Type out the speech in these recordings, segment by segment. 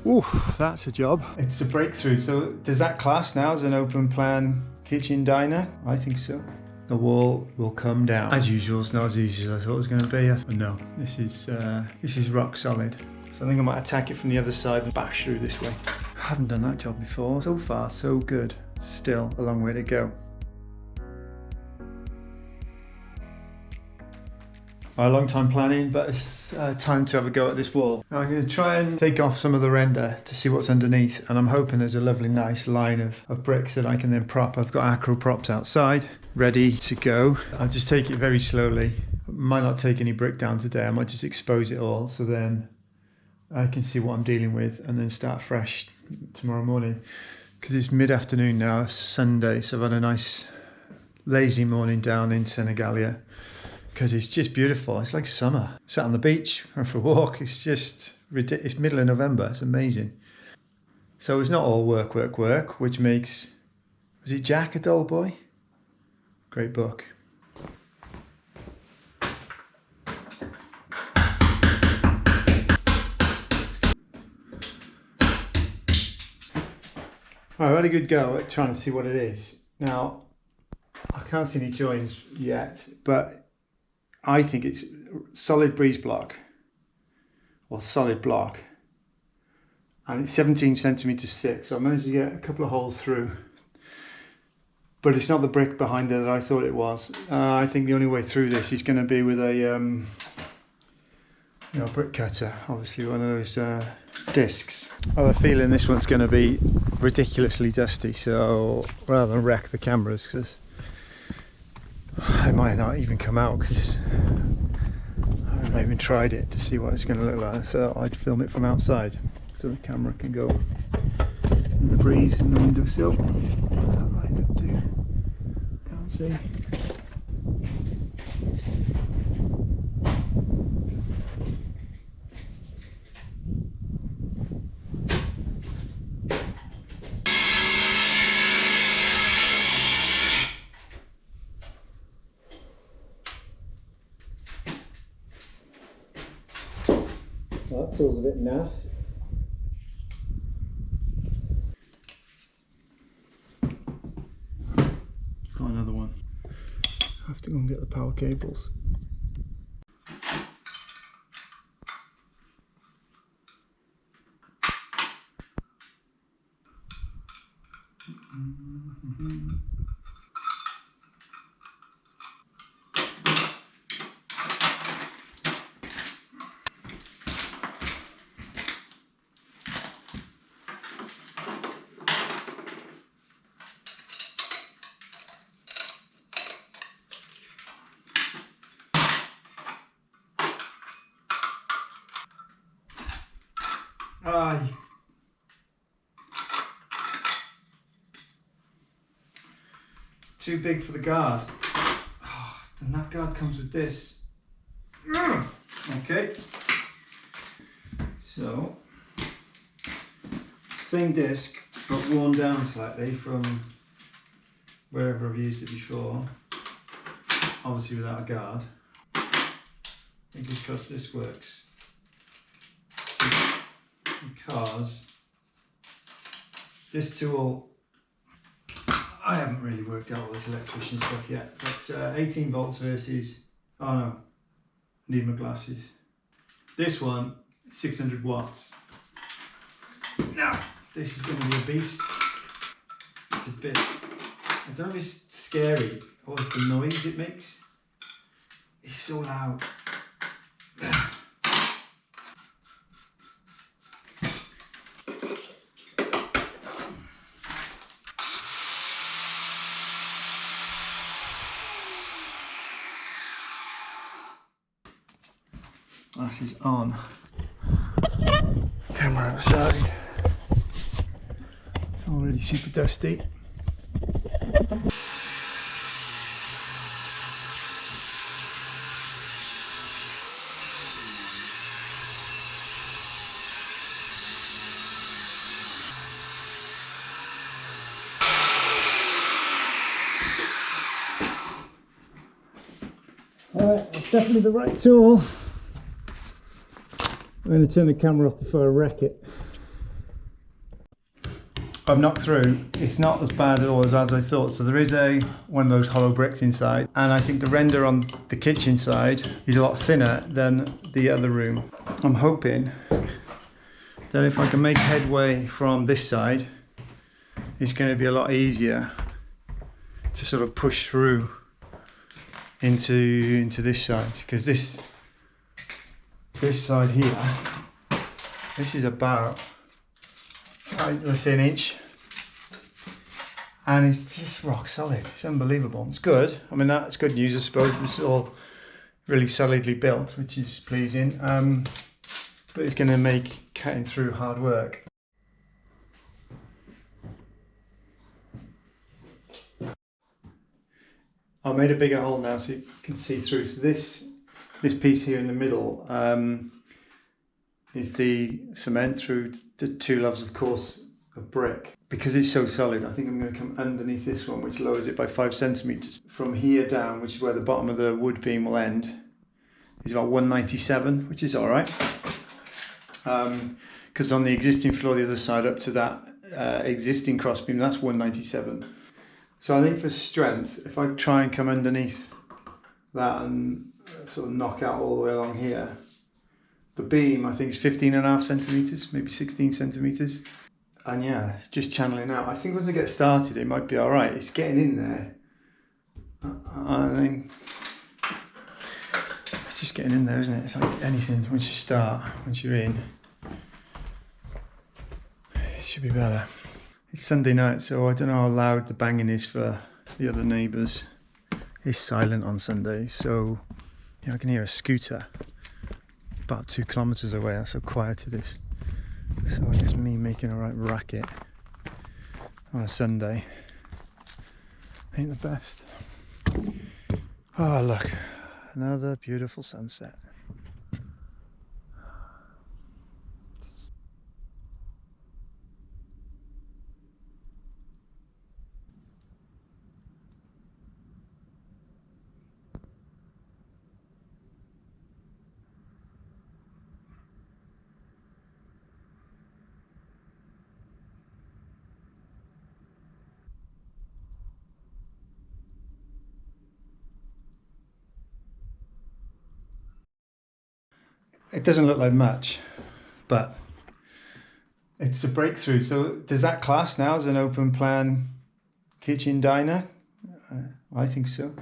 Ooh, that's a job. It's a breakthrough. So does that class now as an open plan kitchen diner? I think so. The wall will come down. As usual, it's not as easy as I thought it was going to be. No, this is rock solid. So I think I might attack it from the other side and bash through this way. I haven't done that job before. So far, so good. Still a long way to go. A long time planning, but it's time to have a go at this wall. Now I'm going to try and take off some of the render to see what's underneath, and I'm hoping there's a lovely nice line of bricks that I can then prop. I've got acro props outside ready to go. I'll just take it very slowly. Might not take any brick down today. I might just expose it all so then I can see what I'm dealing with and then start fresh tomorrow morning. Because it's mid-afternoon now, it's Sunday, so I've had a nice lazy morning down in Senegalia. Because it's just beautiful. It's like summer. Sat on the beach, went for a walk. It's just ridiculous. It's middle of November. It's amazing. So it's not all work, work, work, which makes... Was it Jack a dull boy? Great book. I've had a good go at trying to see what it is. Now, I can't see any joins yet, but I think it's solid breeze block or solid block, and it's 17 centimeters thick, so I managed to get a couple of holes through, but it's not the brick behind there that I thought it was. I think the only way through this is going to be with a brick cutter, obviously one of those discs. I have a feeling this one's going to be ridiculously dusty, so rather than wreck the cameras, because I might not even come out because I haven't even tried it to see what it's going to look like. So I'd film it from outside so the camera can go in the breeze in the windowsill. What's that lined up to? Can't see. That tool's a bit naff. Got another one. I have to go and get the power cables. Too big for the guard. Oh, and that guard comes with this. Okay. So, same disc, but worn down slightly from wherever I've used it before. Obviously without a guard. Because this works. Because this tool, I haven't really worked out all this electrician stuff yet, but 18 volts versus, oh no, need my glasses. This one, 600 watts. Now, this is going to be a beast. It's a bit, I don't know if it's scary or it's the noise it makes. It's so loud. Glass is on. Camera outside. It's already super dusty. Alright, that's definitely the right tool. I'm going to turn the camera off before I wreck it. I've knocked through. It's not as bad at all as I thought. So there is one of those hollow bricks inside, and I think the render on the kitchen side is a lot thinner than the other room. I'm hoping that if I can make headway from this side, it's going to be a lot easier to sort of push through into this side, because this side here, this is about, let's say, an inch, and it's just rock solid. It's unbelievable. It's good. I mean, that's good news, I suppose. This is all really solidly built, which is pleasing, but it's going to make cutting through hard work. I made a bigger hole now so you can see through. So this piece here in the middle is the cement through the 2 loaves, of course, of brick. Because it's so solid, I think I'm going to come underneath this one, which lowers it by 5 centimetres. From here down, which is where the bottom of the wood beam will end, is about 197, which is all right. Because on the existing floor, the other side up to that existing crossbeam, that's 197. So I think for strength, if I try and come underneath that and sort of knock out all the way along here, the beam I think is 15.5 centimetres, maybe 16 centimetres. And yeah, it's just channeling out. I think once I get started, it might be all right. It's getting in there. I think it's just getting in there, isn't it? It's like anything, once you start, once you're in, it should be better. It's Sunday night, so I don't know how loud the banging is for the other neighbours. It's silent on Sundays, so yeah, I can hear a scooter about 2 kilometres away. That's how quiet it is. So I guess me making a right racket on a Sunday ain't the best. Oh look, another beautiful sunset. It doesn't look like much, but it's a breakthrough. So does that class now as an open plan kitchen diner? I think so.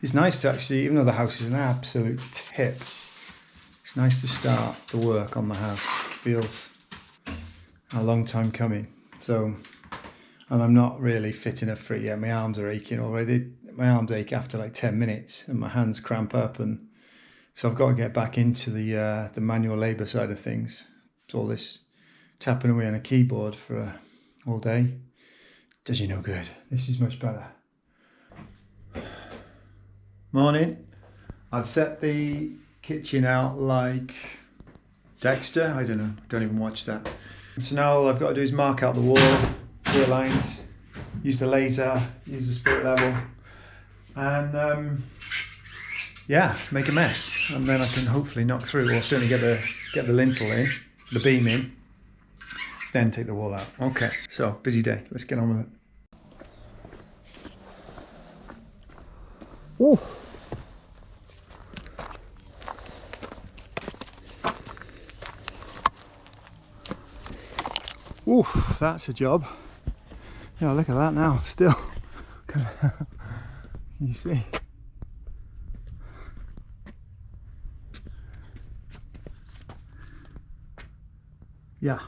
It's nice to actually, even though the house is an absolute tip, it's nice to start the work on the house. It feels a long time coming. So, and I'm not really fit enough for it yet. My arms are aching already. My arms ache after like 10 minutes and my hands cramp up, and so I've got to get back into the manual labour side of things. So all this tapping away on a keyboard for all day does you no good. This is much better. Morning. I've set the kitchen out like Dexter. I don't know. Don't even watch that. So now all I've got to do is mark out the wall, clear lines, use the laser, use the spirit level, and yeah, make a mess, and then I can hopefully knock through, or certainly get the lintel in, the beam in, then take the wall out. Okay, so busy day. Let's get on with it. Ooh. Ooh, that's a job. Yeah, look at that now. Still, you see. Yeah.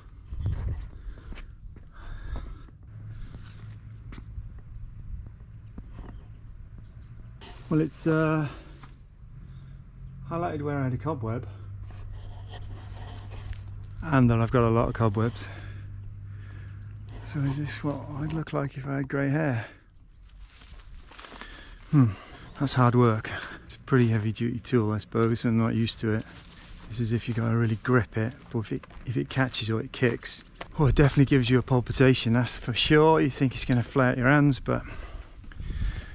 Well, it's highlighted where I had a cobweb, and then I've got a lot of cobwebs. So is this what I'd look like if I had grey hair? That's hard work. It's a pretty heavy duty tool, I suppose. I'm not used to it. It's as if you've got to really grip it, but if it catches or it kicks, oh, it definitely gives you a palpitation, that's for sure. You think it's going to flare out your hands, but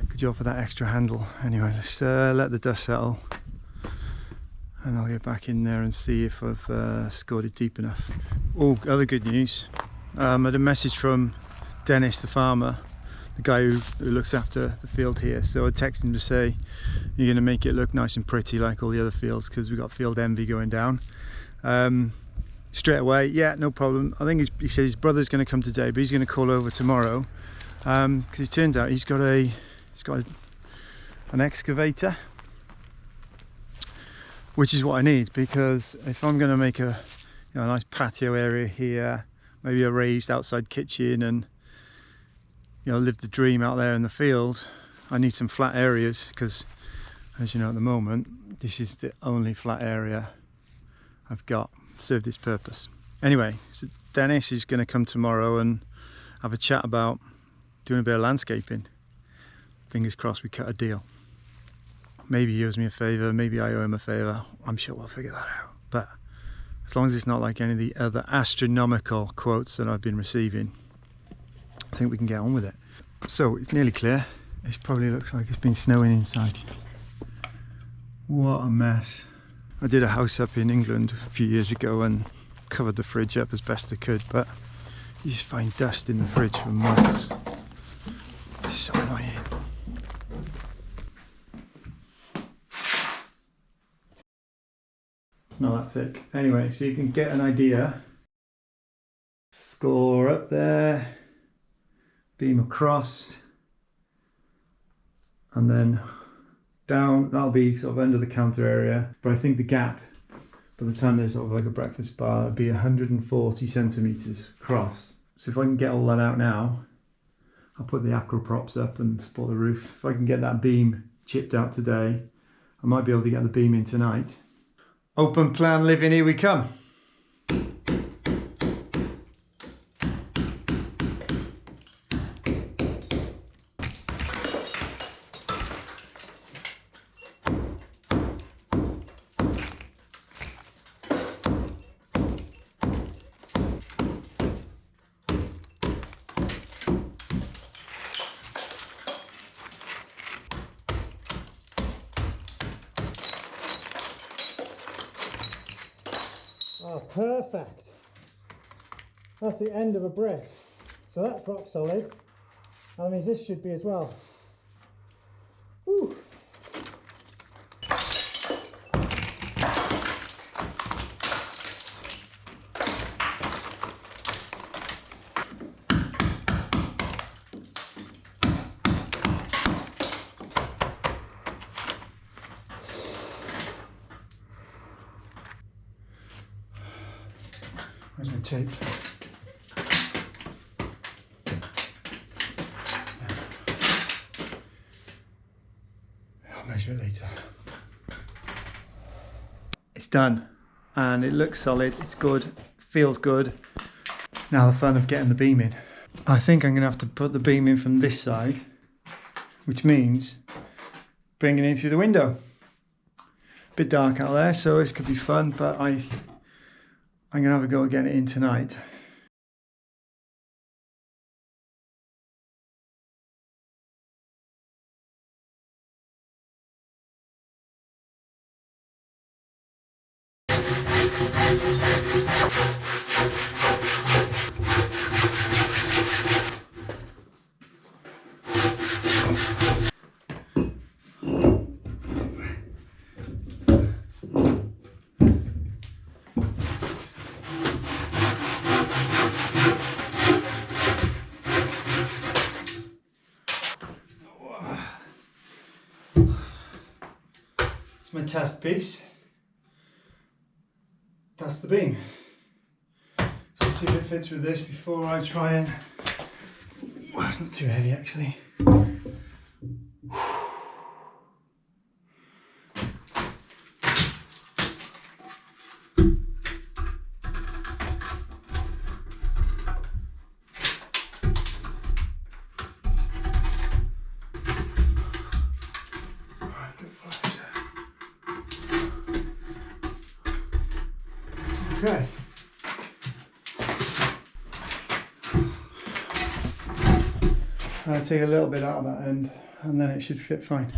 good job for that extra handle. Anyway, let's let the dust settle, and I'll get back in there and see if I've scored it deep enough. Oh, other good news. I had a message from Dennis, the farmer, the guy who looks after the field here. So I texted him to say, you're going to make it look nice and pretty like all the other fields, because we've got field envy going down. Straight away, yeah, no problem. I think he said his brother's going to come today, but he's going to call over tomorrow, because it turns out he's got an excavator, which is what I need, because if I'm going to make a nice patio area here, maybe a raised outside kitchen, and live the dream out there in the field, I need some flat areas, because as you know, at the moment this is the only flat area I've got. Served its purpose. Anyway, so Dennis is going to come tomorrow and have a chat about doing a bit of landscaping. Fingers crossed we cut a deal. Maybe he owes me a favour, maybe I owe him a favour. I'm sure we'll figure that out. But as long as it's not like any of the other astronomical quotes that I've been receiving, I think we can get on with it. So it's nearly clear. It probably looks like it's been snowing inside. What a mess. I did a house up in England a few years ago and covered the fridge up as best I could, but you just find dust in the fridge for months. It's so annoying. Not that thick. Anyway, so you can get an idea. Score up there, beam across, and then down. That'll be sort of under the counter area, but I think the gap by the time there's sort of like a breakfast bar would be 140 centimeters across. So if I can get all that out now, I'll put the acro props up and support the roof. If I can get that beam chipped out today, I might be able to get the beam in tonight. Open plan living, here we come. Oh, perfect. That's the end of a brick. So that's rock solid. That means this should be as well. Whew. Where's my tape? I'll measure it later. It's done and it looks solid, it's good, feels good. Now the fun of getting the beam in. I think I'm going to have to put the beam in from this side, which means bringing it in through the window. Bit dark out there, so this could be fun, but I'm going to have a go at getting it in tonight. My test piece. That's the beam. So let's see if it fits with this before I try and... Well, it's not too heavy actually. Okay. I'll take a little bit out of that end and then it should fit fine.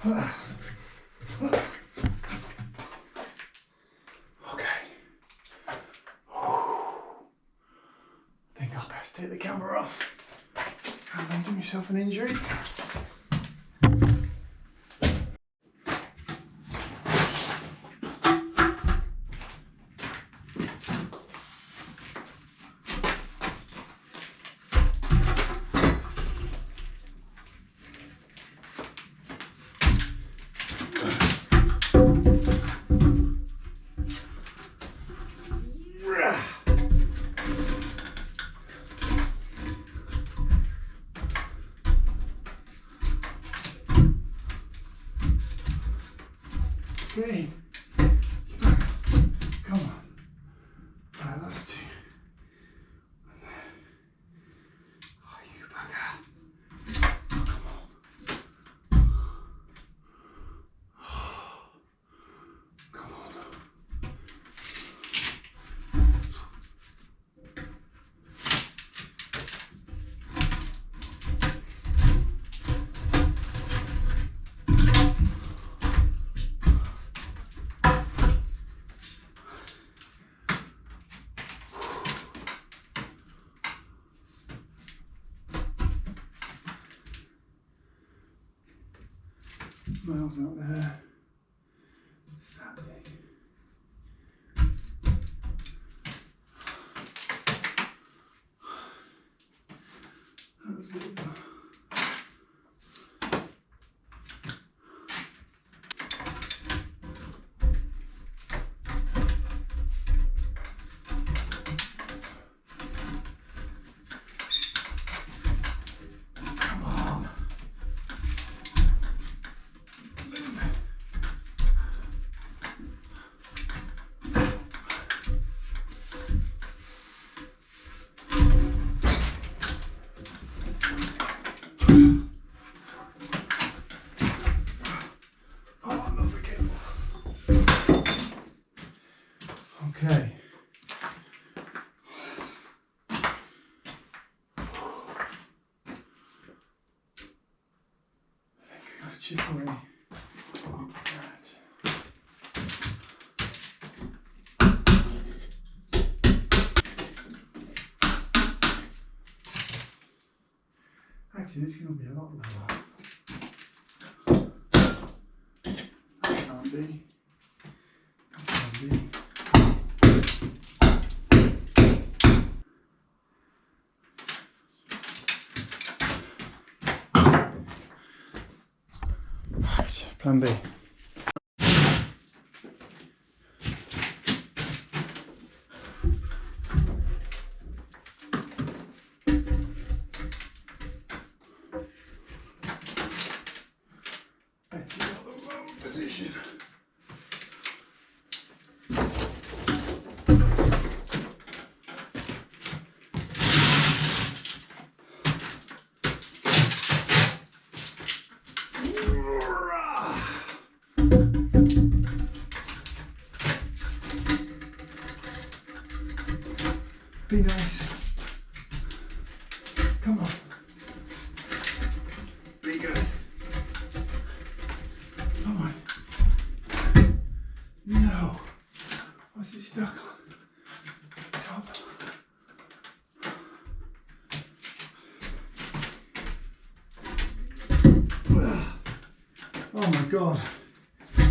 I think I'll best take the camera off. I'll then do myself an injury. Okay. Come on. Right, that's two. Oh, you bugger. Come on. Come on. Miles out there. It's that big. That's good. Come on. Okay. I think I got to chip away. Right. Actually, this is going to be a lot lower. That can't be. That can't be. Right, plan B. Back to the wrong position. Be nice. Come on. Be good. Come on. No. What's it stuck on? Top. Oh my god.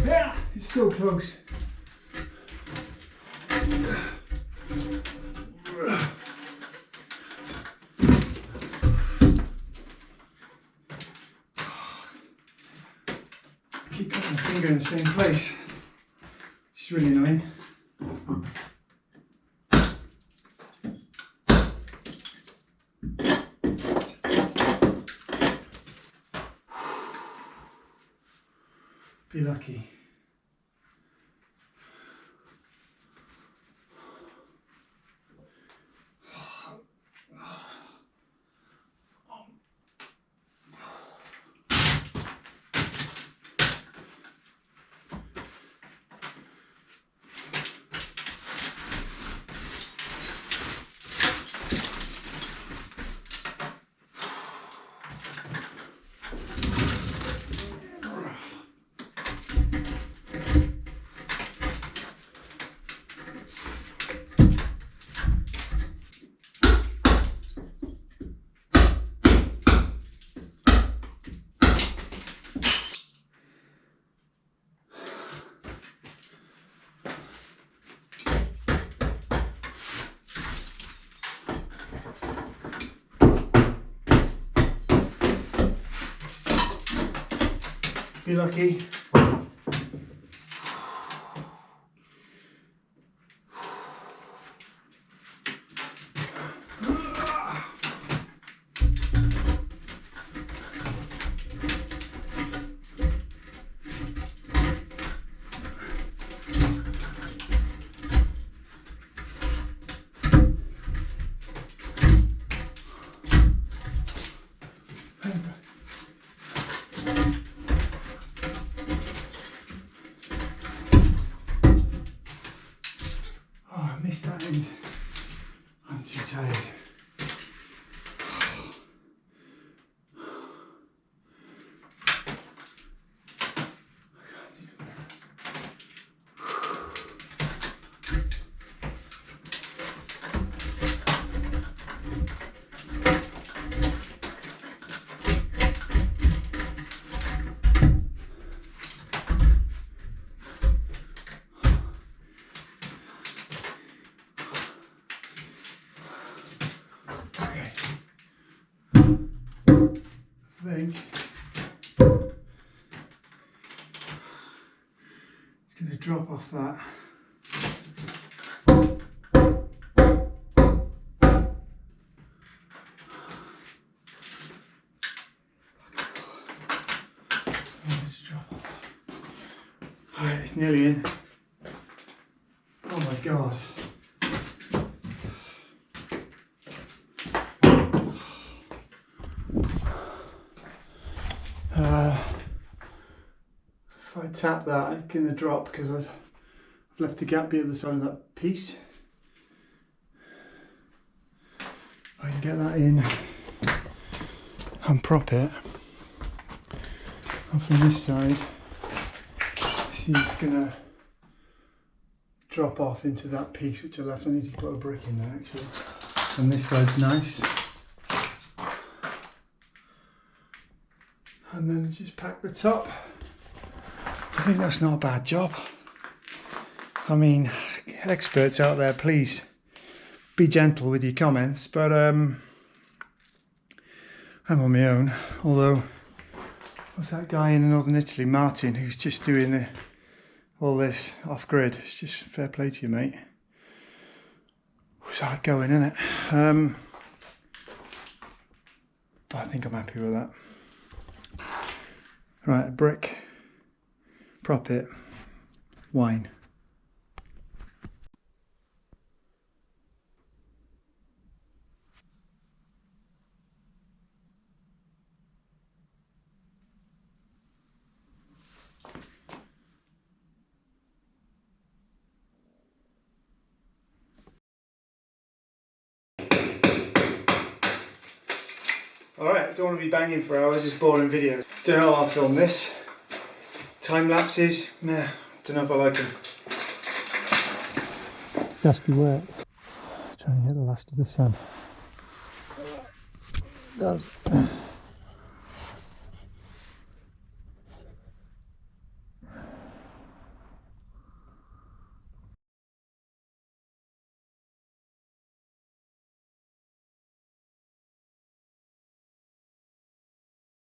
Yeah, it's so close. Keep cutting my finger in the same place. It's really annoying. Be lucky. you're lucky. That end. I'm too tired. I think it's going to drop off that. Alright, it's nearly in. Oh my god. If I tap that, it's going to drop because I've left a gap the other side of that piece. I can get that in and prop it. And from this side, see, it's going to drop off into that piece which I left. I need to put a brick in there actually. And this side's nice. And then just pack the top. I think that's not a bad job. I mean, experts out there, please be gentle with your comments, but I'm on my own. Although, what's that guy in northern Italy, Martin, who's just doing all this off grid? It's just fair play to you, mate. It's hard going, isn't it? But I think I'm happy with that. Right, a brick, prop it, wine. Alright, don't want to be banging for hours, just boring videos. Don't know how I'll film this. Time lapses, nah, don't know if I like them. Dusty work. Trying to get the last of the sun. It does.